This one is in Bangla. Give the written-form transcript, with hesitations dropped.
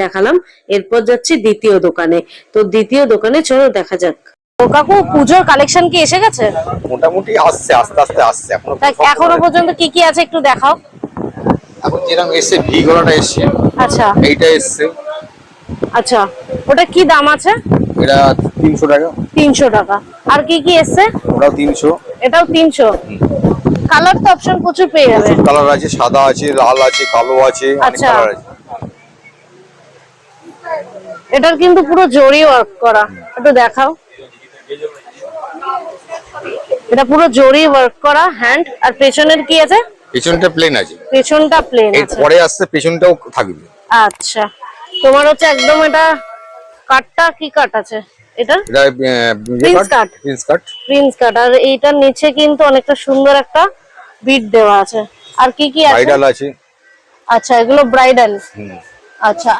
দেখালাম, এরপর যাচ্ছি দ্বিতীয় দোকানে। তো দ্বিতীয় দোকানে চলো দেখা যাক। তো কাকু, পুজোর কালেকশন কি এসে গেছে? মোটামুটি আসছে, আস্তে আস্তে আসছে। এখনো পর্যন্ত কি কি আছে একটু দেখাও। এখন যেরকম এসছে, ভি গলাটা এসছে, আচ্ছা এইটা এসছে। আচ্ছা, ওটা কি দাম আছে? এটা 300 টাকা। 300 টাকা। আর কি কি এসছে? ওটাও 300। এটাও 300। কালার তো অপশন প্রচুর পেয়ে যাবে। প্রচুর কালার আছে, সাদা আছে, লাল আছে, কালো আছে, অনেক আচ্ছা। কালার আছে। এটার কিন্তু পুরো জরি ওয়ার্ক করা, একটু দেখাও। এটা পুরো জরি ওয়ার্ক করা হ্যান্ড। আর পেছনের কি আছে? পেছনটা প্লেন আছে। পেছনটা প্লেন এর আছে। পরে আসছে, পেছনটাও থাকবে। আচ্ছা, তোমার হচ্ছে একদম এটা কাটটা কি কাট আছে এটা? এটা prince cut. Prince cut. Prince cut. আর এইটার নিচে কিন্তু অনেকটা সুন্দর একটা বিট দেওয়া আছে। আর কি কি আছে? ব্রাইডাল আছে। আচ্ছা, এগুলো ব্রাইডাল। আচ্ছা,